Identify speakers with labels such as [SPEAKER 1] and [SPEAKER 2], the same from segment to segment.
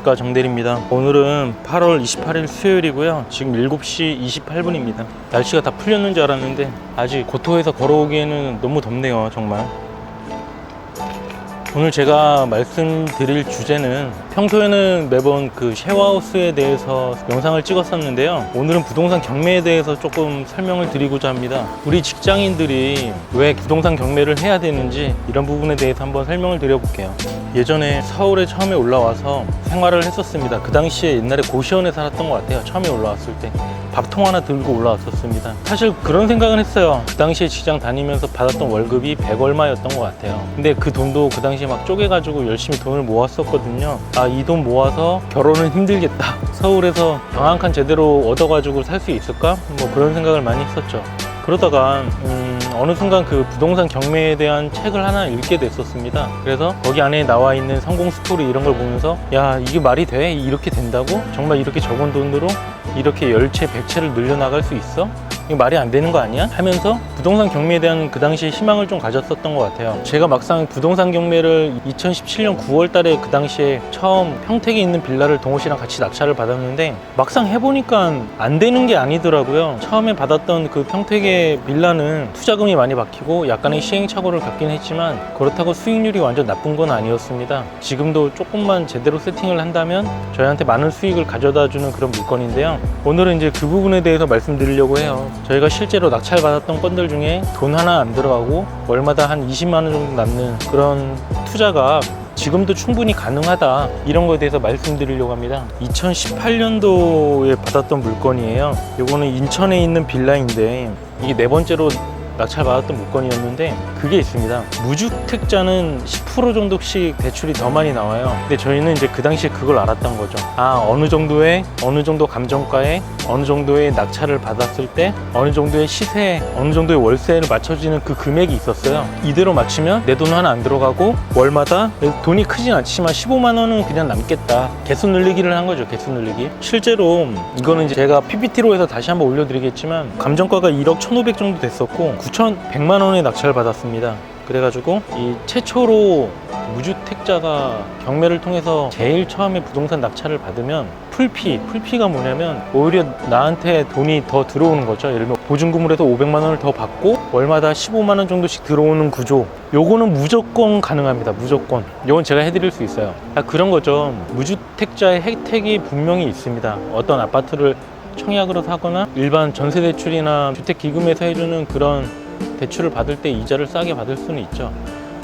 [SPEAKER 1] 안녕하십니까, 정대리입니다. 오늘은 8월 28일 수요일이고요. 지금 7시 28분입니다. 날씨가 다 풀렸는 줄 알았는데 아직 고토에서 걸어오기에는 너무 덥네요, 정말. 오늘 제가 말씀드릴 주제는 평소에는 매번 그 쉐어하우스에 대해서 영상을 찍었었는데요. 오늘은 부동산 경매에 대해서 조금 설명을 드리고자 합니다. 우리 직장인들이 왜 부동산 경매를 해야 되는지 이런 부분에 대해서 한번 설명을 드려볼게요. 예전에 서울에 처음에 올라와서 생활을 했었습니다. 그 당시에 옛날에 고시원에 살았던 것 같아요. 처음에 올라왔을 때 밥통 하나 들고 올라왔었습니다. 사실 그런 생각은 했어요. 그 당시에 직장 다니면서 받았던 월급이 100 얼마였던 것 같아요. 근데 그 돈도 그 당시에 막 쪼개가지고 열심히 돈을 모았었거든요. 아, 이 돈 모아서 결혼은 힘들겠다, 서울에서 방 한 칸 제대로 얻어가지고 살 수 있을까? 뭐 그런 생각을 많이 했었죠. 그러다가 어느 순간 그 부동산 경매에 대한 책을 하나 읽게 됐었습니다. 그래서 거기 안에 나와 있는 성공 스토리 이런 걸 보면서 야, 이게 말이 돼? 이렇게 된다고? 정말 이렇게 적은 돈으로 이렇게 10채, 100채를 늘려나갈 수 있어? 이거 말이 안 되는 거 아니야? 하면서 부동산 경매에 대한 그 당시에 희망을 좀 가졌었던 것 같아요. 제가 막상 부동산 경매를 2017년 9월 달에 그 당시에 처음 평택에 있는 빌라를 동호 씨랑 같이 낙찰을 받았는데 막상 해보니까 안 되는 게 아니더라고요. 처음에 받았던 그 평택의 빌라는 투자금이 많이 박히고 약간의 시행착오를 갖긴 했지만 그렇다고 수익률이 완전 나쁜 건 아니었습니다. 지금도 조금만 제대로 세팅을 한다면 저희한테 많은 수익을 가져다주는 그런 물건인데요. 오늘은 이제 그 부분에 대해서 말씀드리려고 해요. 저희가 실제로 낙찰 받았던 건들 중에 돈 하나 안 들어가고 월마다 한 20만 원 정도 남는 그런 투자가 지금도 충분히 가능하다, 이런 거에 대해서 말씀드리려고 합니다. 2018년도에 받았던 물건이에요. 요거는 인천에 있는 빌라인데 이게 네 번째로 낙찰 받았던 물건이었는데 그게 있습니다. 무주택자는 10% 정도씩 대출이 더 많이 나와요. 근데 저희는 이제 그 당시에 그걸 알았던 거죠. 아, 어느 정도 감정가에 어느 정도의 낙찰을 받았을 때 어느 정도의 시세, 어느 정도의 월세를 맞춰지는 그 금액이 있었어요. 이대로 맞추면 내 돈 하나 안 들어가고 월마다 돈이 크진 않지만 15만 원은 그냥 남겠다. 개수 늘리기를 한 거죠. 개수 늘리기. 실제로 이거는 이제 제가 PPT로 해서 다시 한번 올려드리겠지만 감정가가 1억 1,500 정도 됐었고 9,100만 원에 낙찰을 받았습니다. 그래가지고 이 최초로 무주택자가 경매를 통해서 제일 처음에 부동산 낙찰을 받으면 풀피가 뭐냐면 오히려 나한테 돈이 더 들어오는 거죠. 예를 들면 보증금을 해서 500만 원을 더 받고 월마다 15만 원 정도씩 들어오는 구조, 요거는 무조건 가능합니다. 무조건. 요건 제가 해드릴 수 있어요. 그런 거죠. 무주택자의 혜택이 분명히 있습니다. 어떤 아파트를 청약으로 사거나 일반 전세대출이나 주택기금에서 해주는 그런 대출을 받을 때 이자를 싸게 받을 수는 있죠.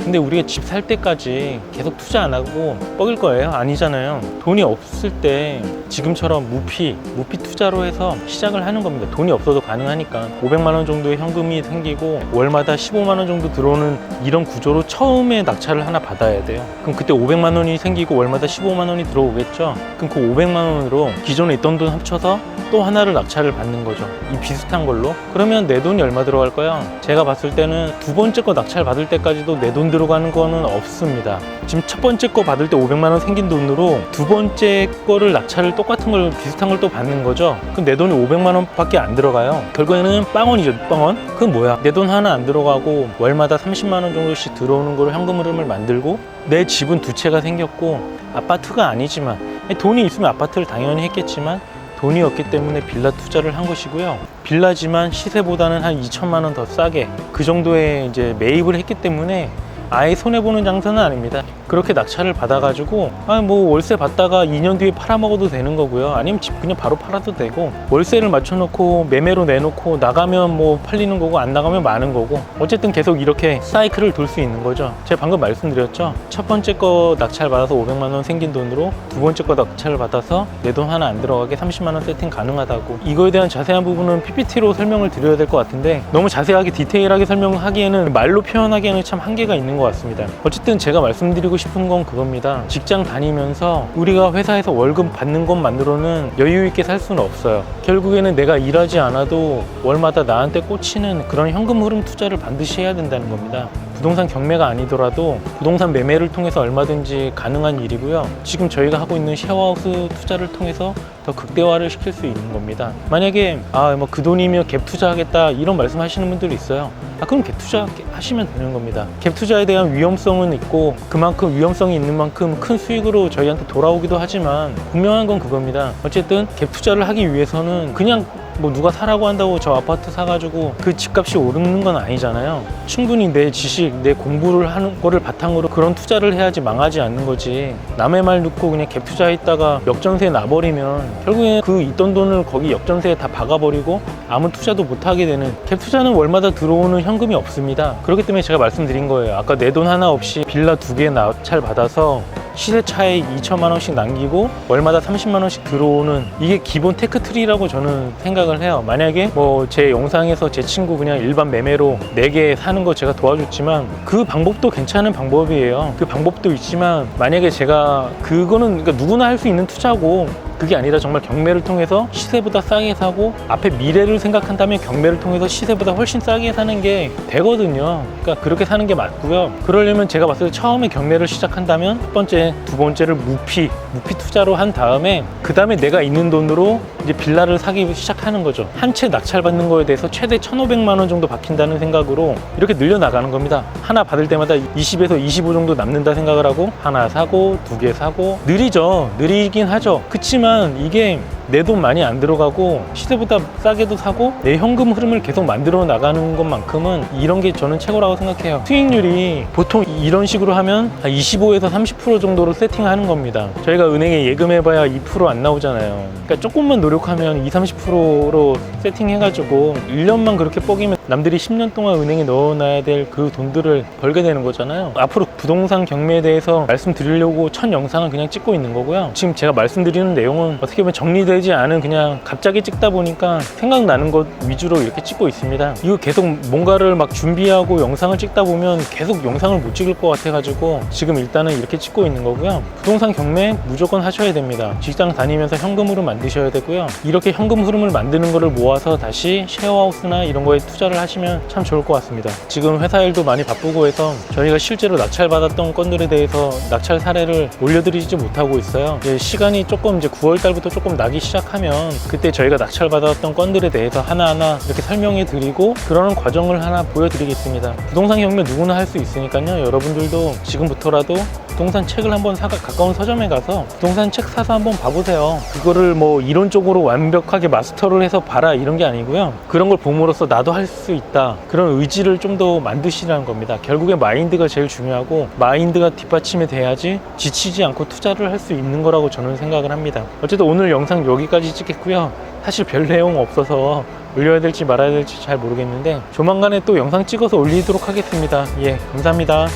[SPEAKER 1] 근데 우리가 집 살 때까지 계속 투자 안 하고 뻐길 거예요? 아니잖아요. 돈이 없을 때 지금처럼 무피 투자로 해서 시작을 하는 겁니다. 돈이 없어도 가능하니까 500만 원 정도의 현금이 생기고 월마다 15만 원 정도 들어오는 이런 구조로 처음에 낙찰을 하나 받아야 돼요. 그럼 그때 500만 원이 생기고 월마다 15만 원이 들어오겠죠. 그럼 그 500만 원으로 기존에 있던 돈 합쳐서 또 하나를 낙찰을 받는 거죠. 이 비슷한 걸로. 그러면 내 돈이 얼마 들어갈까요? 제가 봤을 때는 두 번째 거 낙찰 받을 때까지도 내 돈 들어가는 거는 없습니다. 지금 첫 번째 거 받을 때 500만 원 생긴 돈으로 두 번째 거를 낙찰을 똑같은 걸 비슷한 걸 또 받는 거죠. 그럼 내 돈이 500만 원 밖에 안 들어가요. 결국에는 빵원이죠. 빵원. 그건 뭐야? 내 돈 하나 안 들어가고 월마다 30만 원 정도씩 들어오는 걸 현금 흐름을 만들고 내 집은 두 채가 생겼고 아파트가 아니지만 돈이 있으면 아파트를 당연히 했겠지만 돈이 없기 때문에 빌라 투자를 한 것이고요. 빌라지만 시세보다는 한 2천만 원 더 싸게 그 정도의 이제 매입을 했기 때문에 아예 손해보는 장사는 아닙니다. 그렇게 낙찰을 받아가지고 뭐 월세 받다가 2년 뒤에 팔아먹어도 되는 거고요. 아니면 집 그냥 바로 팔아도 되고 월세를 맞춰놓고 매매로 내놓고 나가면 뭐 팔리는 거고 안 나가면 마는 거고 어쨌든 계속 이렇게 사이클을 돌 수 있는 거죠. 제가 방금 말씀드렸죠. 첫 번째 거 낙찰 받아서 500만 원 생긴 돈으로 두 번째 거 낙찰을 받아서 내 돈 하나 안 들어가게 30만 원 세팅 가능하다고. 이거에 대한 자세한 부분은 PPT로 설명을 드려야 될 것 같은데 너무 자세하게 디테일하게 설명하기에는 말로 표현하기에는 참 한계가 있는 것 같습니다. 어쨌든 제가 말씀드리고 싶은 건 그겁니다. 직장 다니면서 우리가 회사에서 월급 받는 것만으로는 여유 있게 살 수는 없어요. 결국에는 내가 일하지 않아도 월마다 나한테 꽂히는 그런 현금 흐름 투자를 반드시 해야 된다는 겁니다. 부동산 경매가 아니더라도 부동산 매매를 통해서 얼마든지 가능한 일이고요. 지금 저희가 하고 있는 쉐어하우스 투자를 통해서 더 극대화를 시킬 수 있는 겁니다. 만약에 뭐 그 돈이면 갭 투자하겠다 이런 말씀 하시는 분들이 있어요. 그럼 갭 투자 하시면 되는 겁니다. 갭 투자에 대한 위험성은 있고 그만큼 위험성이 있는 만큼 큰 수익으로 저희한테 돌아오기도 하지만 분명한 건 그겁니다. 어쨌든 갭 투자를 하기 위해서는 그냥 뭐 누가 사라고 한다고 저 아파트 사가지고 그 집값이 오르는 건 아니잖아요. 충분히 내 지식, 내 공부를 하는 거를 바탕으로 그런 투자를 해야지 망하지 않는 거지. 남의 말 듣고 그냥 갭 투자했다가 역전세에 나버리면 결국에 그 있던 돈을 거기 역전세에 다 박아버리고 아무 투자도 못하게 되는. 갭 투자는 월마다 들어오는 현금이 없습니다. 그렇기 때문에 제가 말씀드린 거예요. 아까 내 돈 하나 없이 빌라 2개 낙찰 받아서 시세 차익 2천만 원씩 남기고 월마다 30만 원씩 들어오는, 이게 기본 테크트리라고 저는 생각을 해요. 만약에 뭐 제 영상에서 제 친구 그냥 일반 매매로 4개 사는 거 제가 도와줬지만 그 방법도 괜찮은 방법이에요. 그 방법도 있지만 만약에 제가 그거는 그러니까 누구나 할 수 있는 투자고, 그게 아니라 정말 경매를 통해서 시세보다 싸게 사고 앞에 미래를 생각한다면 경매를 통해서 시세보다 훨씬 싸게 사는 게 되거든요. 그러니까 그렇게 사는 게 맞고요. 그러려면 제가 봤을 때 처음에 경매를 시작한다면 첫 번째, 두 번째를 무피 투자로 한 다음에 그 다음에 내가 있는 돈으로 이제 빌라를 사기 시작하는 거죠. 한 채 낙찰 받는 거에 대해서 최대 1,500만 원 정도 박힌다는 생각으로 이렇게 늘려나가는 겁니다. 하나 받을 때마다 20에서 25 정도 남는다 생각을 하고 하나 사고 2개 사고. 느리긴 하죠. 그치만 이게 내 돈 많이 안 들어가고 시세보다 싸게도 사고 내 현금 흐름을 계속 만들어 나가는 것만큼은 이런 게 저는 최고라고 생각해요. 수익률이 보통 이런 식으로 하면 25에서 30% 정도로 세팅하는 겁니다. 저희가 은행에 예금해봐야 2% 안 나오잖아요. 그러니까 조금만 노력하면 20, 30%로 세팅해가지고 1년만 그렇게 뻐기면 남들이 10년 동안 은행에 넣어놔야 될 그 돈들을 벌게 되는 거잖아요. 앞으로 부동산 경매에 대해서 말씀드리려고 첫 영상은 그냥 찍고 있는 거고요. 지금 제가 말씀드리는 내용은 어떻게 보면 정리되지 않은, 그냥 갑자기 찍다 보니까 생각나는 것 위주로 이렇게 찍고 있습니다. 이거 계속 뭔가를 막 준비하고 영상을 찍다 보면 계속 영상을 못 찍을 것 같아가지고 지금 일단은 이렇게 찍고 있는 거고요. 부동산 경매 무조건 하셔야 됩니다. 직장 다니면서 현금으로 만드셔야 되고요. 이렇게 현금 흐름을 만드는 거를 모아서 다시 쉐어하우스나 이런 거에 투자를 하시면 참 좋을 것 같습니다. 지금 회사 일도 많이 바쁘고 해서 저희가 실제로 낙찰받았던 건들에 대해서 낙찰 사례를 올려드리지 못하고 있어요. 이제 시간이 조금 이제 9월 달부터 조금 나기 시작하면 그때 저희가 낙찰받았던 건들에 대해서 하나하나 이렇게 설명해 드리고 그러는 과정을 하나 보여드리겠습니다. 부동산 경매 누구나 할 수 있으니까요. 여러분들도 지금부터라도 부동산 책을 한번 가까운 서점에 가서 부동산 책 사서 한번 봐보세요. 그거를 뭐 이론적으로 완벽하게 마스터를 해서 봐라 이런 게 아니고요. 그런 걸 봄으로써 나도 할 수 있다, 그런 의지를 좀 더 만드시라는 겁니다. 결국에 마인드가 제일 중요하고 마인드가 뒷받침이 돼야지 지치지 않고 투자를 할 수 있는 거라고 저는 생각을 합니다. 어쨌든 오늘 영상 여기까지 찍겠고요. 사실 별 내용 없어서 올려야 될지 말아야 될지 잘 모르겠는데 조만간에 또 영상 찍어서 올리도록 하겠습니다. 예, 감사합니다.